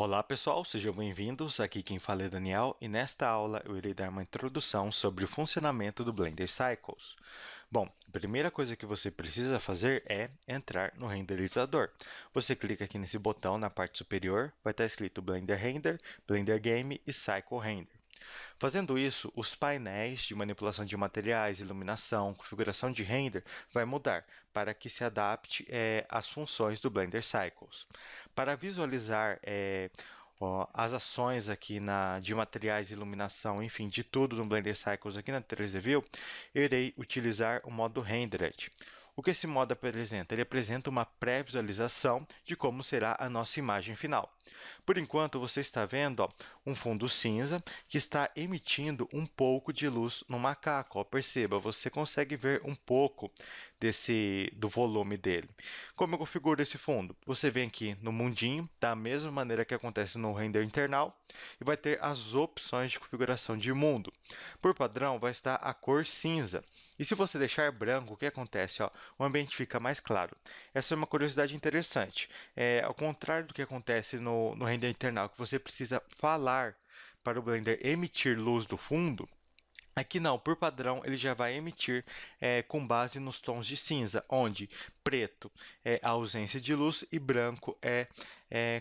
Olá pessoal, sejam bem-vindos. Aqui quem fala é Daniel e nesta aula eu irei dar uma introdução sobre o funcionamento do Blender Cycles. Bom, a primeira coisa que você precisa fazer é entrar no renderizador. Você clica aqui nesse botão na parte superior, vai estar escrito Blender Render, Blender Game e Cycle Render. Fazendo isso, os painéis de manipulação de materiais, iluminação, configuração de render vai mudar para que se adapte às funções do Blender Cycles. Para visualizar as ações aqui de materiais, iluminação, enfim, de tudo no Blender Cycles aqui na 3D View, eu irei utilizar o modo Rendered. O que esse modo apresenta? Ele apresenta uma pré-visualização de como será a nossa imagem final. Por enquanto, você está vendo um fundo cinza que está emitindo um pouco de luz no macaco. Perceba, você consegue ver um pouco do volume dele. Como eu configuro esse fundo? Você vem aqui no mundinho, da mesma maneira que acontece no render internal, e vai ter as opções de configuração de mundo. Por padrão, vai estar a cor cinza. E se você deixar branco, o que acontece? O ambiente fica mais claro. Essa é uma curiosidade interessante. Ao contrário do que acontece no render internal, que você precisa falar para o Blender emitir luz do fundo, aqui não, por padrão, ele já vai emitir com base nos tons de cinza, onde preto é a ausência de luz e branco é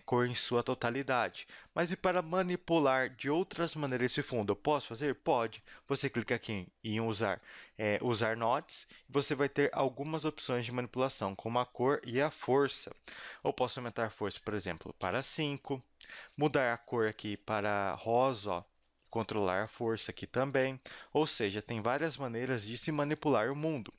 cor em sua totalidade. Mas e para manipular de outras maneiras esse fundo, eu posso fazer? Pode. Você clica aqui em usar nodes, você vai ter algumas opções de manipulação, como a cor e a força. Eu posso aumentar a força, por exemplo, para 5, mudar a cor aqui para rosa, ó, controlar a força aqui também, ou seja, tem várias maneiras de se manipular o mundo.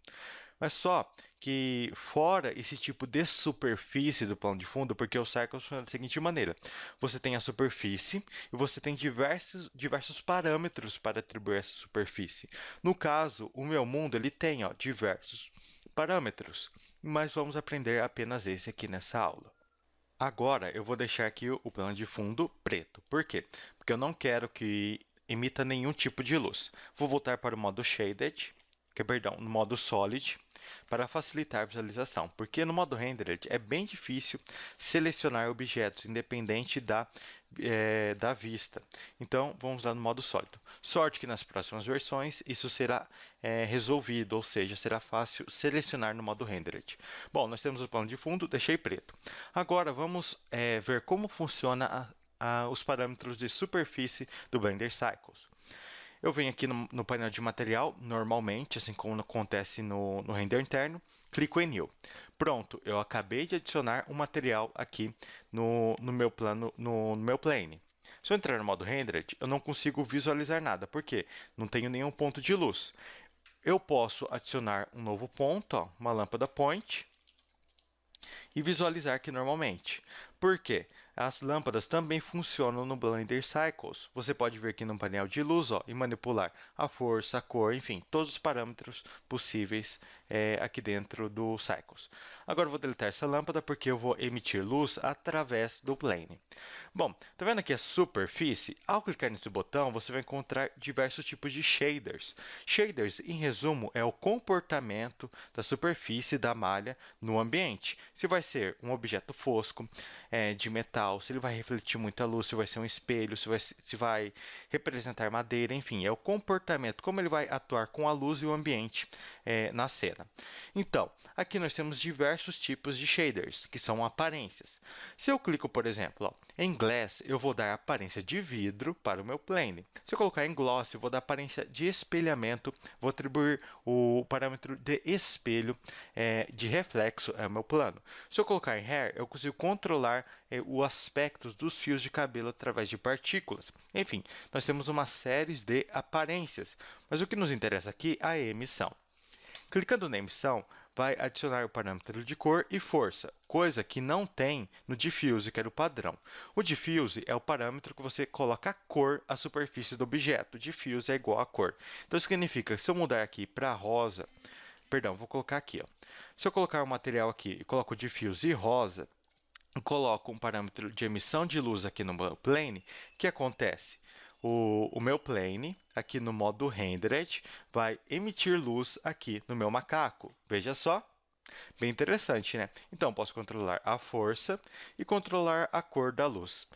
Mas só que fora esse tipo de superfície do plano de fundo, porque o Cycles funciona da seguinte maneira: você tem a superfície e você tem diversos parâmetros para atribuir essa superfície. No caso, o meu mundo ele tem diversos parâmetros, mas vamos aprender apenas esse aqui nessa aula. Agora, eu vou deixar aqui o plano de fundo preto. Por quê? Porque eu não quero que emita nenhum tipo de luz. Vou voltar para o modo Shaded, no modo Solid, para facilitar a visualização. Porque no modo Rendered é bem difícil selecionar objetos, independente da vista. Então, vamos lá no modo sólido. Sorte que nas próximas versões isso será resolvido, ou seja, será fácil selecionar no modo Rendered. Bom, nós temos o plano de fundo, deixei preto. Agora, vamos ver como funciona os parâmetros de superfície do Blender Cycles. Eu venho aqui no painel de material, normalmente, assim como acontece no render interno, clico em New. Pronto, eu acabei de adicionar um material aqui no meu plane. Se eu entrar no modo Rendered, eu não consigo visualizar nada, porque não tenho nenhum ponto de luz. Eu posso adicionar um novo ponto, uma lâmpada point, e visualizar aqui normalmente. Por quê? As lâmpadas também funcionam no Blender Cycles. Você pode vir aqui no painel de luz e manipular a força, a cor, enfim, todos os parâmetros possíveis aqui dentro do Cycles. Agora eu vou deletar essa lâmpada porque eu vou emitir luz através do plane. Bom, tá vendo aqui a superfície? Ao clicar nesse botão, você vai encontrar diversos tipos de shaders. Shaders, em resumo, é o comportamento da superfície da malha no ambiente. Se vai ser um objeto fosco, de metal, se ele vai refletir muita luz, se vai ser um espelho, se vai representar madeira, enfim, é o comportamento, como ele vai atuar com a luz e o ambiente na cena. Então, aqui nós temos diversos tipos de shaders, que são aparências. Se eu clico, por exemplo, em Glass, eu vou dar aparência de vidro para o meu plane. Se eu colocar em Gloss, eu vou dar aparência de espelhamento, vou atribuir o parâmetro de espelho, de reflexo ao meu plano. Se eu colocar em Hair, eu consigo controlar o aspecto dos fios de cabelo através de partículas. Enfim, nós temos uma série de aparências, mas o que nos interessa aqui é a emissão. Clicando na emissão, vai adicionar o parâmetro de cor e força, coisa que não tem no Diffuse, que era o padrão. O Diffuse é o parâmetro que você coloca a cor à superfície do objeto. Diffuse é igual a cor. Então, significa que se eu mudar aqui para rosa, perdão, vou colocar aqui. Se eu colocar o material aqui e coloco o Diffuse rosa, coloco um parâmetro de emissão de luz aqui no meu plane, o que acontece? O meu plane, aqui no modo Rendered, vai emitir luz aqui no meu macaco. Veja só, bem interessante, né? Então, posso controlar a força e controlar a cor da luz.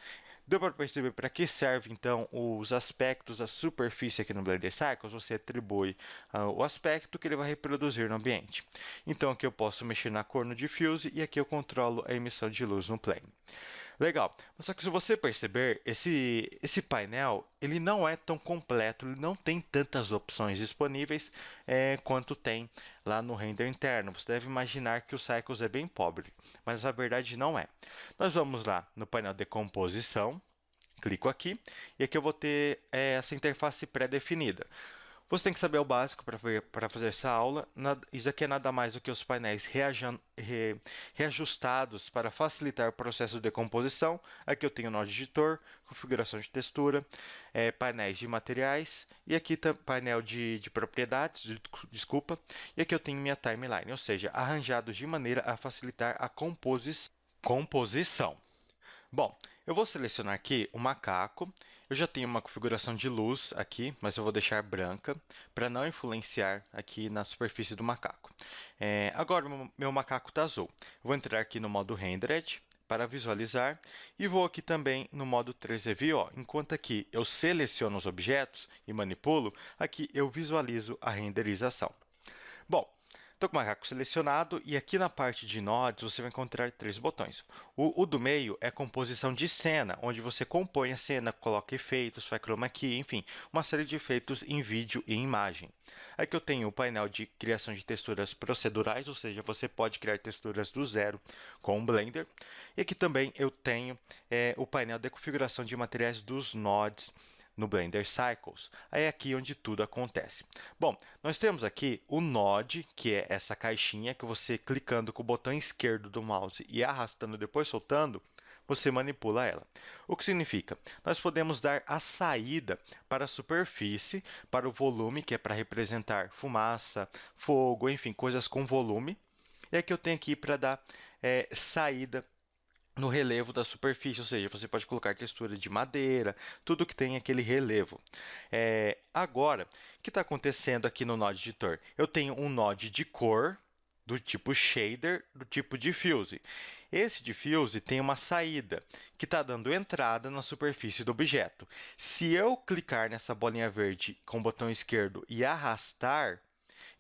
Deu para perceber para que serve, então, os aspectos da superfície aqui no Blender Cycles? Você atribui o aspecto que ele vai reproduzir no ambiente. Então, aqui eu posso mexer na cor no Diffuse e aqui eu controlo a emissão de luz no Plane. Legal. Só que se você perceber, esse painel ele não é tão completo, ele não tem tantas opções disponíveis quanto tem lá no render interno. Você deve imaginar que o Cycles é bem pobre, mas a verdade não é. Nós vamos lá no painel de composição, clico aqui, e aqui eu vou ter essa interface pré-definida. Você tem que saber o básico para fazer essa aula. Isso aqui é nada mais do que os painéis reajustados para facilitar o processo de decomposição. Aqui eu tenho o Node Editor, configuração de textura, painéis de materiais e aqui painel de propriedades, desculpa. E aqui eu tenho minha timeline, ou seja, arranjados de maneira a facilitar a composição. Bom, eu vou selecionar aqui o macaco. Eu já tenho uma configuração de luz aqui, mas eu vou deixar branca para não influenciar aqui na superfície do macaco. Agora, o meu macaco está azul. Eu vou entrar aqui no modo Rendered para visualizar e vou aqui também no modo 3D View. Enquanto aqui eu seleciono os objetos e manipulo, aqui eu visualizo a renderização. Bom, estou com o macaco selecionado e aqui na parte de nodes você vai encontrar 3 botões. O do meio é composição de cena, onde você compõe a cena, coloca efeitos, faz chroma key, enfim, uma série de efeitos em vídeo e em imagem. Aqui eu tenho o painel de criação de texturas procedurais, ou seja, você pode criar texturas do zero com o Blender. E aqui também eu tenho o painel de configuração de materiais dos nodes no Blender Cycles. Aí é aqui onde tudo acontece. Bom, nós temos aqui o Node, que é essa caixinha que você clicando com o botão esquerdo do mouse e arrastando depois soltando, você manipula ela. O que significa? Nós podemos dar a saída para a superfície, para o volume, que é para representar fumaça, fogo, enfim, coisas com volume. E aqui eu tenho aqui para dar saída no relevo da superfície, ou seja, você pode colocar textura de madeira, tudo que tem aquele relevo. Agora, o que está acontecendo aqui no Node Editor? Eu tenho um node de cor do tipo shader, do tipo diffuse. Esse diffuse tem uma saída que está dando entrada na superfície do objeto. Se eu clicar nessa bolinha verde com o botão esquerdo e arrastar,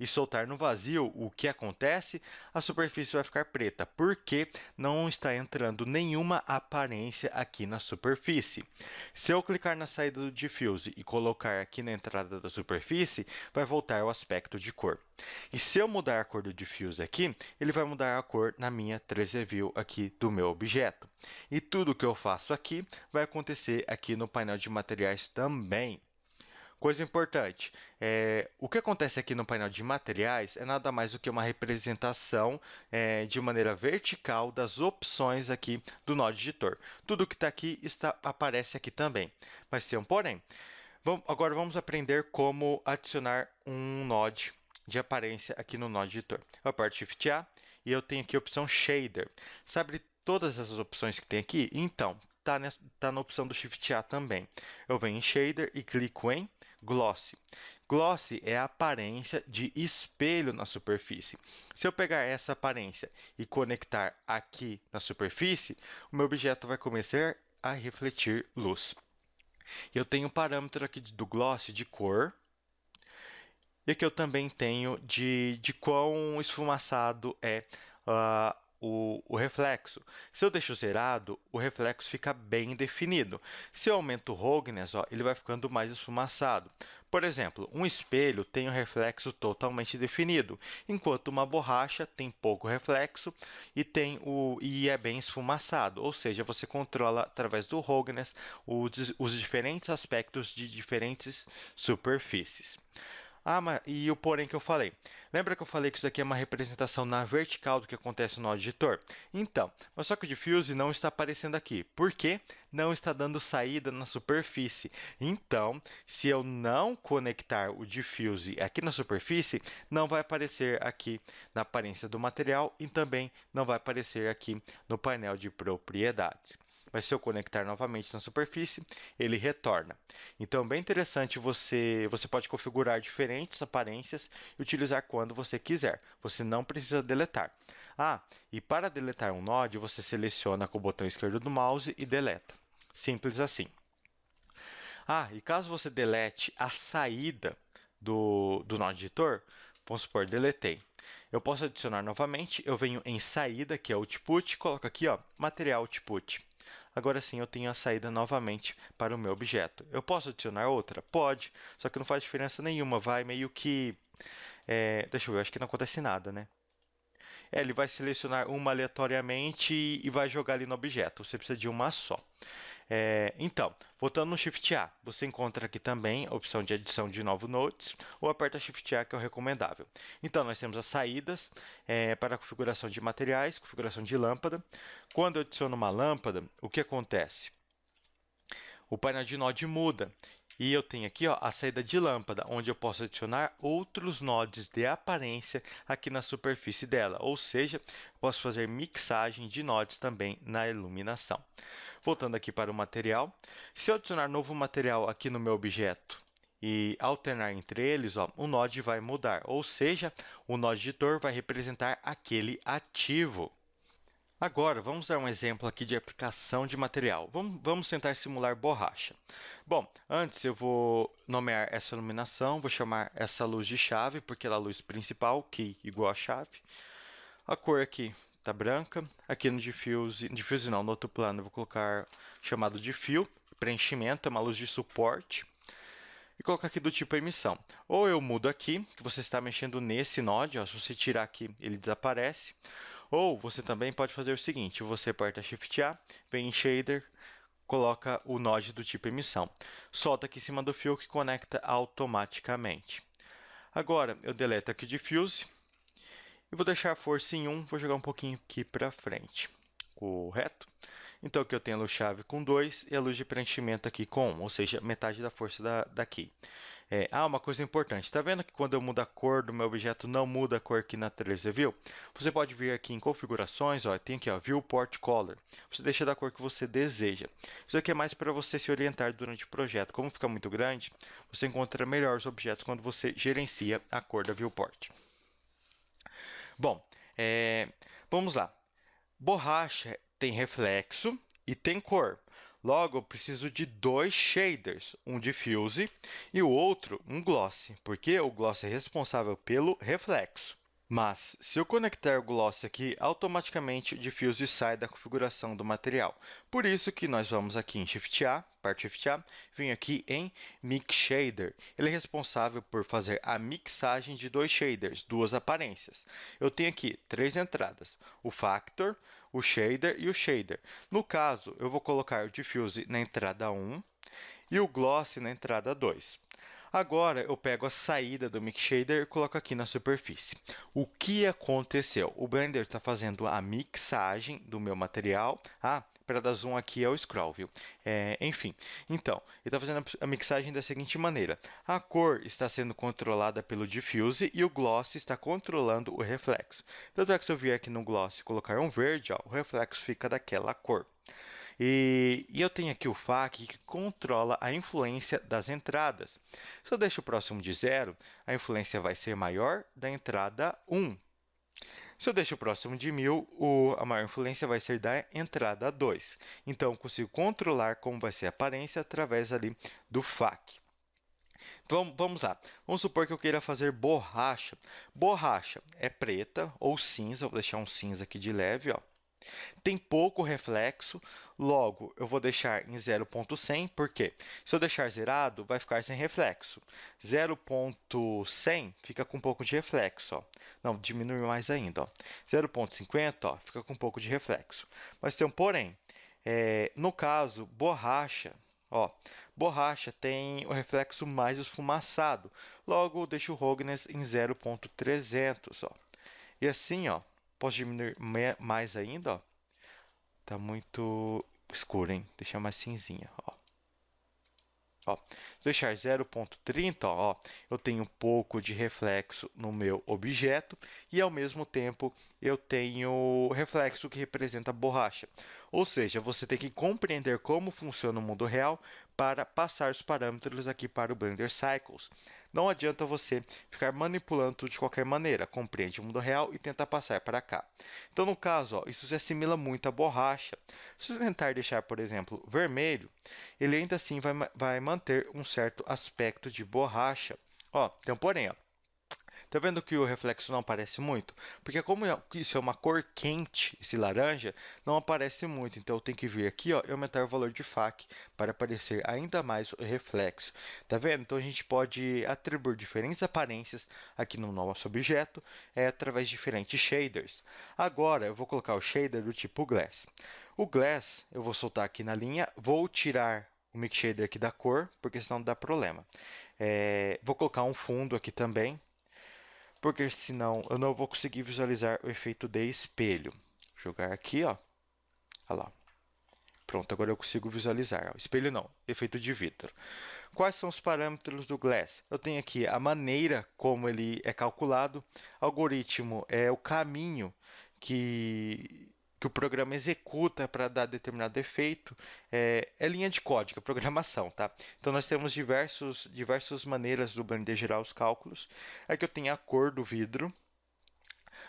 e soltar no vazio, o que acontece? A superfície vai ficar preta, porque não está entrando nenhuma aparência aqui na superfície. Se eu clicar na saída do Diffuse e colocar aqui na entrada da superfície, vai voltar o aspecto de cor. E se eu mudar a cor do Diffuse aqui, ele vai mudar a cor na minha 3D View aqui do meu objeto. E tudo que eu faço aqui vai acontecer aqui no painel de materiais também. Coisa importante, o que acontece aqui no painel de materiais é nada mais do que uma representação de maneira vertical das opções aqui do Node Editor. Tudo que está aqui aparece aqui também, mas tem um porém. Agora vamos aprender como adicionar um node de aparência aqui no Node Editor. Eu aperto Shift A e eu tenho aqui a opção Shader. Sabe todas essas opções que tem aqui? Então, está na opção do Shift A também. Eu venho em Shader e clico em Gloss. Gloss é a aparência de espelho na superfície. Se eu pegar essa aparência e conectar aqui na superfície, o meu objeto vai começar a refletir luz. Eu tenho um parâmetro aqui do Gloss de cor, e aqui eu também tenho de quão esfumaçado é o reflexo. Se eu deixo zerado, o reflexo fica bem definido. Se eu aumento o roughness, ele vai ficando mais esfumaçado. Por exemplo, um espelho tem um reflexo totalmente definido, enquanto uma borracha tem pouco reflexo e é bem esfumaçado. Ou seja, você controla através do roughness os diferentes aspectos de diferentes superfícies. E o porém que eu falei. Lembra que eu falei que isso aqui é uma representação na vertical do que acontece no Node Editor? Então, mas só que o Diffuse não está aparecendo aqui. Por quê? Não está dando saída na superfície. Então, se eu não conectar o Diffuse aqui na superfície, não vai aparecer aqui na aparência do material e também não vai aparecer aqui no painel de propriedades. Mas se eu conectar novamente na superfície, ele retorna. Então, é bem interessante, você pode configurar diferentes aparências e utilizar quando você quiser. Você não precisa deletar. E para deletar um node, você seleciona com o botão esquerdo do mouse e deleta. Simples assim. Ah, e caso você delete a saída do Node Editor, vamos supor, deletei. Eu posso adicionar novamente, eu venho em saída, que é output, coloco aqui, ó, material output. Agora sim, eu tenho a saída novamente para o meu objeto. Eu posso adicionar outra? Pode, só que não faz diferença nenhuma, vai meio que... deixa eu ver, acho que não acontece nada, né? Ele vai selecionar uma aleatoriamente e vai jogar ali no objeto. Você precisa de uma só. Então, voltando no Shift A, você encontra aqui também a opção de adição de novos nodes, ou aperta Shift A, que é o recomendável. Então, nós temos as saídas para a configuração de materiais, configuração de lâmpada. Quando eu adiciono uma lâmpada, o que acontece? O painel de node muda. E eu tenho aqui, ó, a saída de lâmpada, onde eu posso adicionar outros nodes de aparência aqui na superfície dela. Ou seja, posso fazer mixagem de nodes também na iluminação. Voltando aqui para o material, se eu adicionar novo material aqui no meu objeto e alternar entre eles, ó, o node vai mudar. Ou seja, o node editor vai representar aquele ativo. Agora, vamos dar um exemplo aqui de aplicação de material. Vamos tentar simular borracha. Bom, antes eu vou nomear essa iluminação, vou chamar essa luz de chave, porque ela é a luz principal, key igual a chave. A cor aqui está branca. Aqui no diffuse não, no outro plano eu vou colocar chamado de fill, preenchimento, é uma luz de suporte. E colocar aqui do tipo emissão. Ou eu mudo aqui, que você está mexendo nesse node, ó, se você tirar aqui, ele desaparece. Ou você também pode fazer o seguinte, você aperta Shift A, vem em Shader, coloca o node do tipo emissão. Solta aqui em cima do fio que conecta automaticamente. Agora, eu deleto aqui o diffuse e vou deixar a força em 1, vou jogar um pouquinho aqui para frente. Correto? Então, aqui eu tenho a luz-chave com 2 e a luz de preenchimento aqui com 1, ou seja, metade da força daqui. Uma coisa importante, está vendo que quando eu mudo a cor do meu objeto, não muda a cor aqui na 3D View? Você pode vir aqui em configurações, ó, tem aqui, ó, Viewport Color. Você deixa da cor que você deseja. Isso aqui é mais para você se orientar durante o projeto. Como fica muito grande, você encontra melhor os objetos quando você gerencia a cor da Viewport. Bom, vamos lá. Borracha tem reflexo e tem cor. Logo, eu preciso de dois shaders, um diffuse e o outro um gloss, porque o gloss é responsável pelo reflexo. Mas, se eu conectar o gloss aqui, automaticamente o diffuse sai da configuração do material. Por isso que nós vamos aqui em Shift A, parte Shift A, venho aqui em Mix Shader. Ele é responsável por fazer a mixagem de dois shaders, duas aparências. Eu tenho aqui três entradas, o Factor, o Shader e o Shader. No caso, eu vou colocar o Diffuse na entrada 1 e o Gloss na entrada 2. Agora, eu pego a saída do Mix Shader e coloco aqui na superfície. O que aconteceu? O Blender está fazendo a mixagem do meu material. Para dar zoom aqui é o scroll, viu? Enfim, então, ele está fazendo a mixagem da seguinte maneira. A cor está sendo controlada pelo Diffuse e o Gloss está controlando o reflexo. Tanto é que se eu vier aqui no Gloss e colocar um verde, ó, o reflexo fica daquela cor. E eu tenho aqui o FAC que controla a influência das entradas. Se eu deixo o próximo de 0, a influência vai ser maior da entrada 1. Se eu deixo o próximo de 1000, a maior influência vai ser da entrada 2. Então, eu consigo controlar como vai ser a aparência através ali do FAC. Vamos lá. Vamos supor que eu queira fazer borracha. Borracha é preta ou cinza. Vou deixar um cinza aqui de leve, ó. Tem pouco reflexo, logo eu vou deixar em 0.100, porque se eu deixar zerado, vai ficar sem reflexo. 0.100 fica com um pouco de reflexo, ó. Não, diminui mais ainda, ó. 0.50, ó, fica com um pouco de reflexo. Mas tem um porém. No caso, borracha, ó, borracha tem o reflexo mais esfumaçado. Logo, eu deixo o roughness em 0.300, ó. E assim, ó, posso diminuir mais ainda, ó. Tá muito escuro, hein? Deixar mais cinzinha, ó. Ó, se deixar 0.30, ó, eu tenho um pouco de reflexo no meu objeto e, ao mesmo tempo, eu tenho reflexo que representa a borracha. Ou seja, você tem que compreender como funciona o mundo real para passar os parâmetros aqui para o Blender Cycles. Não adianta você ficar manipulando tudo de qualquer maneira, compreende o mundo real e tenta passar para cá. Então, no caso, ó, isso se assimila muito à borracha. Se eu tentar deixar, por exemplo, vermelho, ele ainda assim vai manter um certo aspecto de borracha. Ó, tem um porém, ó. Tá vendo que o reflexo não aparece muito? Porque como isso é uma cor quente, esse laranja, não aparece muito. Então, eu tenho que vir aqui, ó, e aumentar o valor de FAC para aparecer ainda mais o reflexo. Tá vendo? Então, a gente pode atribuir diferentes aparências aqui no nosso objeto através de diferentes shaders. Agora, eu vou colocar o shader do tipo Glass. O Glass, eu vou soltar aqui na linha, vou tirar o Mix Shader aqui da cor, porque senão dá problema. Vou colocar um fundo aqui também, porque senão eu não vou conseguir visualizar o efeito de espelho. Vou jogar aqui, ó. Olha lá. Pronto, agora eu consigo visualizar. Ó. Espelho não, efeito de vidro. Quais são os parâmetros do Glass? Eu tenho aqui a maneira como ele é calculado. Algoritmo é o caminho que o programa executa para dar determinado efeito. É linha de código, é programação, tá? Então, nós temos diversas maneiras do Blender gerar os cálculos. Aqui eu tenho a cor do vidro.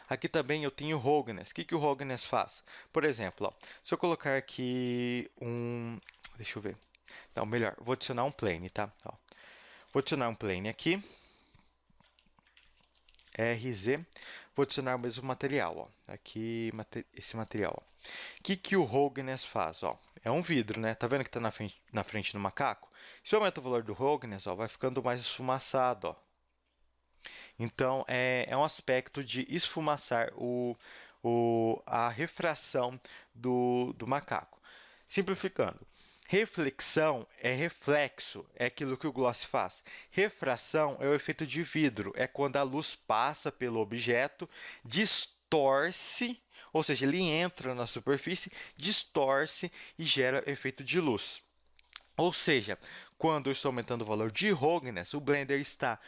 Aqui também eu tenho o Roughness. O que o Roughness faz? Por exemplo, ó, se eu colocar aqui um... Deixa eu ver. Não, melhor, vou adicionar um plane, tá? Ó, vou adicionar um plane aqui. RZ. Vou adicionar o mesmo material, ó. Aqui, esse material, ó. O que o Roughness faz? Ó, é um vidro, né? Tá vendo que está na frente do macaco? Se eu aumento o valor do Roughness, ó, vai ficando mais esfumaçado, ó. Então, é um aspecto de esfumaçar a refração do macaco. Simplificando, reflexão é reflexo, é aquilo que o gloss faz. Refração é o efeito de vidro, é quando a luz passa pelo objeto, distorce, ou seja, ele entra na superfície, distorce e gera efeito de luz. Ou seja, quando eu estou aumentando o valor de Roughness, o Blender está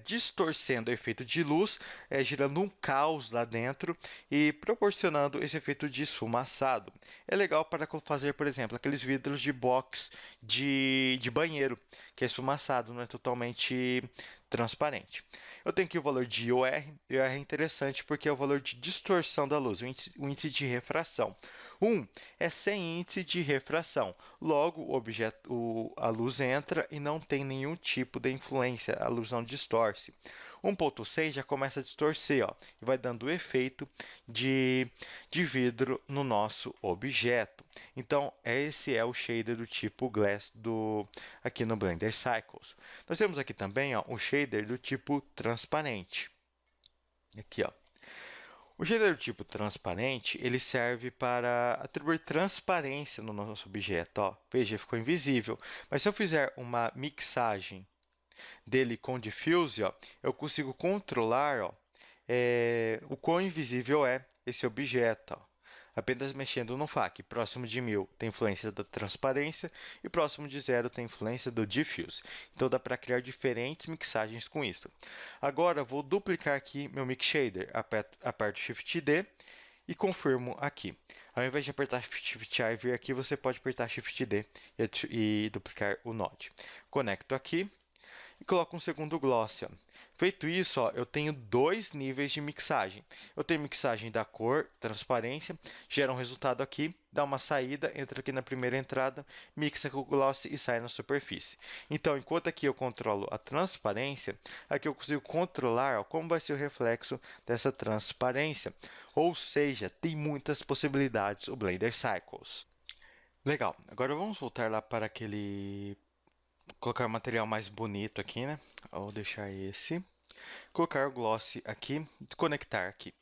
distorcendo o efeito de luz, gerando um caos lá dentro e proporcionando esse efeito de esfumaçado. É legal para fazer, por exemplo, aqueles vidros de box de banheiro, que é esfumaçado, não é totalmente transparente. Eu tenho aqui o valor de IOR. IOR é interessante porque é o valor de distorção da luz, o índice de refração. 1 é sem índice de refração. Logo, a luz entra e não tem nenhum tipo de influência, a luz não distorce. 1.6 já começa a distorcer, ó, e vai dando o efeito de vidro no nosso objeto. Então, esse é o shader do tipo Glass aqui no Blender Cycles. Nós temos aqui também, ó, o shader do tipo transparente. Aqui, ó. O shader do tipo transparente, ele serve para atribuir transparência no nosso objeto. Ó. Veja, ficou invisível. Mas se eu fizer uma mixagem dele com diffuse, ó, eu consigo controlar, ó, o quão invisível é esse objeto. Ó. Apenas mexendo no FAC. Próximo de 1000 tem influência da transparência e próximo de 0 tem influência do diffuse. Então, dá para criar diferentes mixagens com isso. Agora, vou duplicar aqui meu Mix Shader. Aperto Shift D e confirmo aqui. Ao invés de apertar Shift A e vir aqui, você pode apertar Shift D e duplicar o node. Conecto aqui e coloco um segundo gloss. Ó. Feito isso, ó, eu tenho dois níveis de mixagem. Eu tenho mixagem da cor, transparência, gera um resultado aqui, dá uma saída, entra aqui na primeira entrada, mixa com o gloss e sai na superfície. Então, enquanto aqui eu controlo a transparência, aqui eu consigo controlar, ó, como vai ser o reflexo dessa transparência. Ou seja, tem muitas possibilidades o Blender Cycles. Legal, agora vamos voltar lá para colocar o material mais bonito aqui, né? Vou deixar esse. Colocar o gloss aqui, desconectar aqui.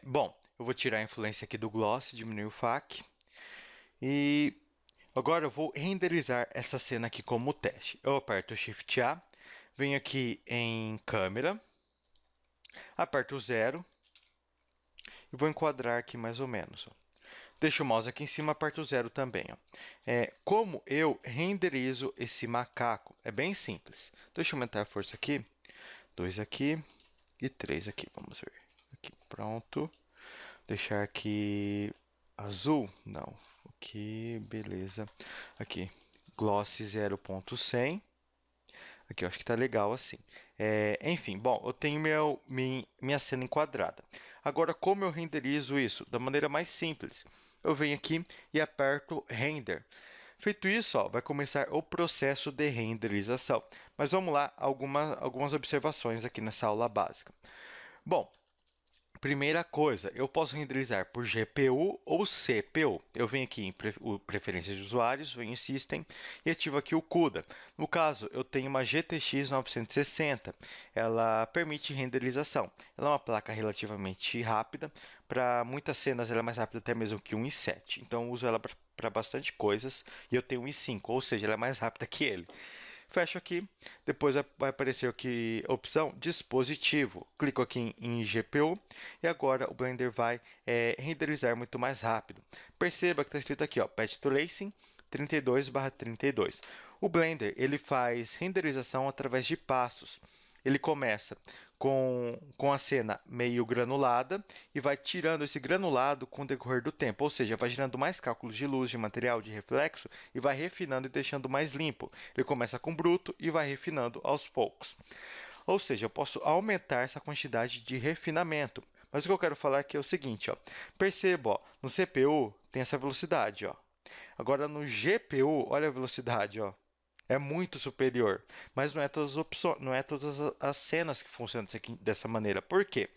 Bom, eu vou tirar a influência aqui do gloss, diminuir o FAC. E agora eu vou renderizar essa cena aqui como teste. Eu aperto o Shift A, venho aqui em câmera, aperto o 0 e vou enquadrar aqui mais ou menos. Ó. Deixo o mouse aqui em cima, aperto o 0 também. Ó. Como eu renderizo esse macaco? É bem simples. Deixa eu aumentar a força aqui. 2 aqui e 3 aqui. Vamos ver. Aqui, pronto. Deixar aqui azul. Não. Aqui, beleza. Aqui, gloss 0.100. Aqui eu acho que está legal assim. Enfim, bom, eu tenho minha cena enquadrada. Agora, como eu renderizo isso? Da maneira mais simples. Eu venho aqui e aperto Render. Feito isso, ó, vai começar o processo de renderização. Mas vamos lá, algumas observações aqui nessa aula básica. Bom, primeira coisa, eu posso renderizar por GPU ou CPU. Eu venho aqui em Preferências de Usuários, venho em System e ativo aqui o CUDA. No caso, eu tenho uma GTX 960. Ela permite renderização. Ela é uma placa relativamente rápida. Para muitas cenas, ela é mais rápida até mesmo que um i7. Então, eu uso ela para bastante coisas. E eu tenho um i5, ou seja, ela é mais rápida que ele. Fecho aqui, depois vai aparecer aqui a opção dispositivo. Clico aqui em GPU e agora o Blender vai renderizar muito mais rápido. Perceba que está escrito aqui, ó, Path Tracing 32/32. O Blender ele faz renderização através de passos. Ele começa com a cena meio granulada e vai tirando esse granulado com o decorrer do tempo, ou seja, vai gerando mais cálculos de luz, de material, de reflexo e vai refinando e deixando mais limpo. Ele começa com bruto e vai refinando aos poucos. Ou seja, eu posso aumentar essa quantidade de refinamento. Mas o que eu quero falar aqui é o seguinte, ó. Perceba, ó, no CPU tem essa velocidade, ó. Agora no GPU, olha a velocidade, ó. É muito superior, mas não é todas as opções, não é todas as cenas que funcionam dessa maneira. Por quê?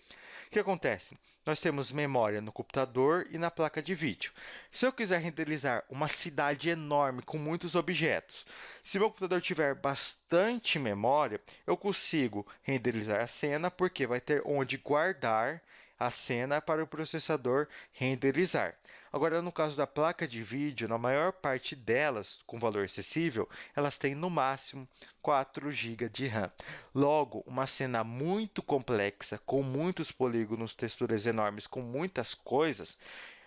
O que acontece? Nós temos memória no computador e na placa de vídeo. Se eu quiser renderizar uma cidade enorme com muitos objetos, se meu computador tiver bastante memória, eu consigo renderizar a cena porque vai ter onde guardar a cena para o processador renderizar. Agora, no caso da placa de vídeo, na maior parte delas, com valor acessível, elas têm no máximo 4 GB de RAM. Logo, uma cena muito complexa, com muitos polígonos, texturas enormes, com muitas coisas,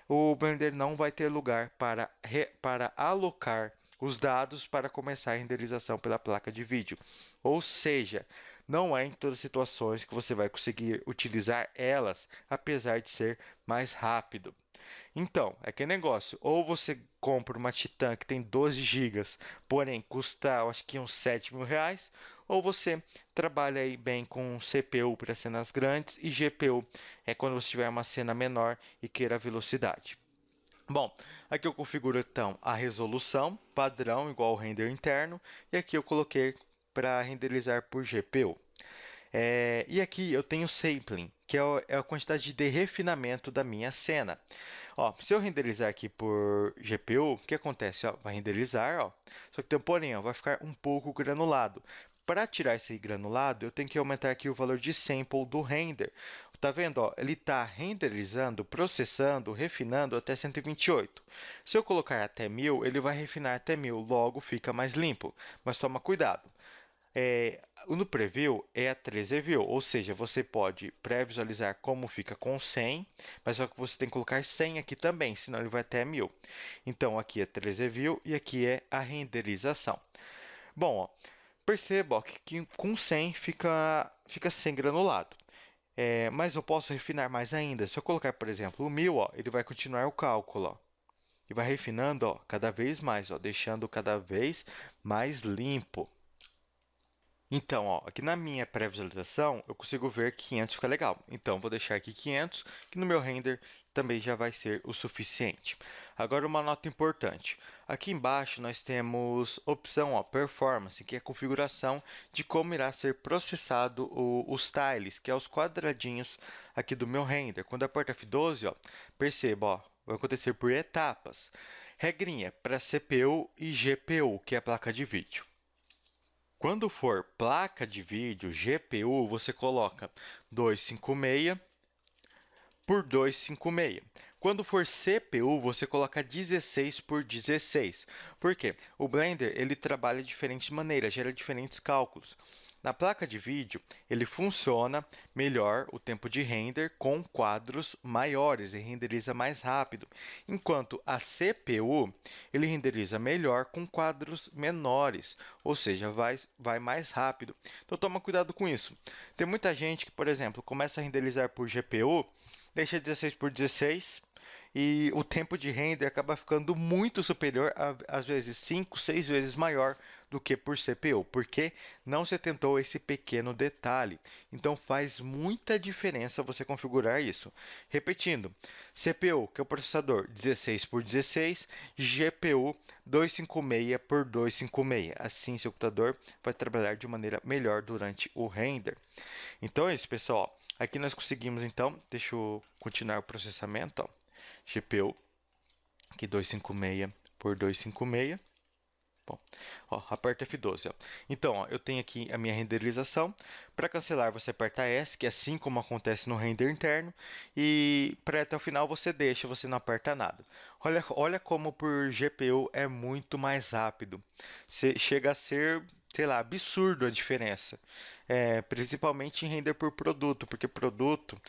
o Blender não vai ter lugar para alocar os dados para começar a renderização pela placa de vídeo. Ou seja, não é em todas as situações que você vai conseguir utilizar elas, apesar de ser mais rápido. Então, é que negócio, ou você compra uma Titan que tem 12 gigas, porém custa, eu acho que uns 7 mil reais, ou você trabalha aí bem com CPU para cenas grandes e GPU é quando você tiver uma cena menor e queira velocidade. Bom, aqui eu configuro então a resolução padrão igual ao render interno e aqui eu coloquei para renderizar por GPU. E aqui eu tenho sampling, que é a quantidade de refinamento da minha cena. Ó, se eu renderizar aqui por GPU, o que acontece? Ó, vai renderizar, ó, só que tem um porém, ó, vai ficar um pouco granulado. Para tirar esse granulado, eu tenho que aumentar aqui o valor de sample do render. Tá vendo? Ó, ele está renderizando, processando, refinando até 128. Se eu colocar até 1000, ele vai refinar até 1000, logo fica mais limpo. Mas toma cuidado. No Preview é a 13 View, ou seja, você pode pré-visualizar como fica com 100, mas só que você tem que colocar 100 aqui também, senão ele vai até 1000. Então, aqui é 13 View e aqui é a renderização. Bom, ó, perceba ó, que com 100 fica sem granulado. Mas eu posso refinar mais ainda. Se eu colocar, por exemplo, o 1000, ó, ele vai continuar o cálculo. Ó, e vai refinando ó, cada vez mais, ó, deixando cada vez mais limpo. Então, ó, aqui na minha pré-visualização, eu consigo ver que 500 fica legal. Então, vou deixar aqui 500, que no meu render também já vai ser o suficiente. Agora, uma nota importante. Aqui embaixo, nós temos opção ó, Performance, que é a configuração de como irá ser processado os tiles, que é os quadradinhos aqui do meu render. Quando eu aperto F12, ó, perceba, ó, vai acontecer por etapas. Regrinha para CPU e GPU, que é a placa de vídeo. Quando for placa de vídeo, GPU, você coloca 256 por 256. Quando for CPU, você coloca 16 por 16. Por quê? O Blender ele trabalha de diferentes maneiras, gera diferentes cálculos. Na placa de vídeo, ele funciona melhor o tempo de render com quadros maiores e renderiza mais rápido, enquanto a CPU ele renderiza melhor com quadros menores, ou seja, vai mais rápido. Então, toma cuidado com isso. Tem muita gente que, por exemplo, começa a renderizar por GPU, deixa 16 por 16 e o tempo de render acaba ficando muito superior, às vezes 5, 6 vezes maior do que por CPU, porque não se atentou a esse pequeno detalhe. Então faz muita diferença você configurar isso. Repetindo, CPU, que é o processador 16 por 16, GPU 256 por 256. Assim, seu computador vai trabalhar de maneira melhor durante o render. Então é isso, pessoal. Aqui nós conseguimos, então, deixa eu continuar o processamento, ó. GPU, aqui 256 por 256. Bom, ó, aperta F12. Ó. Então, ó, eu tenho aqui a minha renderização. Para cancelar, você aperta S, que é assim como acontece no render interno. E para até o final você deixa, você não aperta nada. Olha como por GPU é muito mais rápido. Chega a ser, sei lá, absurdo a diferença. Principalmente em render por produto, porque produto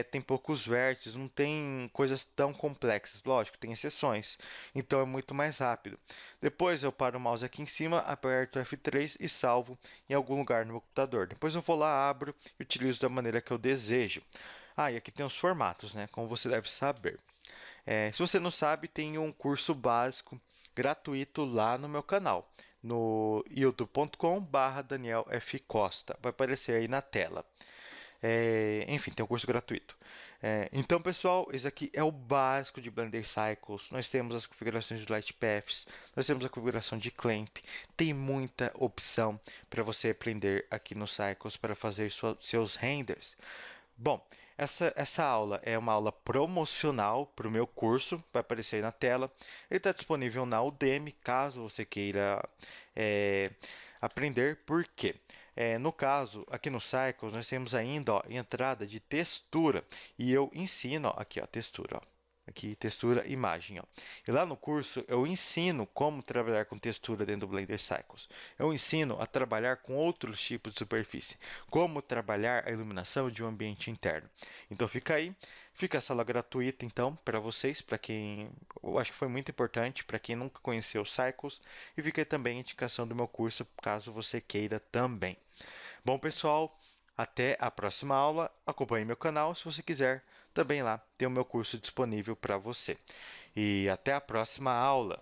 tem poucos vértices, não tem coisas tão complexas. Lógico, tem exceções. Então é muito mais rápido. Depois eu paro o mouse aqui em cima, aperto F3 e salvo em algum lugar no meu computador. Depois eu vou lá, abro e utilizo da maneira que eu desejo. E aqui tem os formatos, né? Como você deve saber. Se você não sabe, tem um curso básico gratuito lá no meu canal, no youtube.com/barra Daniel F. Costa. Vai aparecer aí na tela. Enfim, tem um curso gratuito. Então, pessoal, esse aqui é o básico de Blender Cycles. Nós temos as configurações de Light Paths, nós temos a configuração de Clamp. Tem muita opção para você aprender aqui no Cycles para fazer seus renders. Bom, essa aula é uma aula promocional para o meu curso, vai aparecer aí na tela. Ele está disponível na Udemy, caso você queira aprender. Por quê? No caso, aqui no Cycles, nós temos ainda ó, entrada de textura. E eu ensino, ó, aqui, ó, textura. Ó. Aqui, textura, imagem. Ó. E lá no curso, eu ensino como trabalhar com textura dentro do Blender Cycles. Eu ensino a trabalhar com outros tipos de superfície. Como trabalhar a iluminação de um ambiente interno. Então, fica aí. Fica a sala gratuita, então, para vocês, para quem... Eu acho que foi muito importante, para quem nunca conheceu o Cycles. E fica aí também a indicação do meu curso, caso você queira também. Bom, pessoal, até a próxima aula. Acompanhe meu canal se você quiser. Também lá tem o meu curso disponível para você. E até a próxima aula.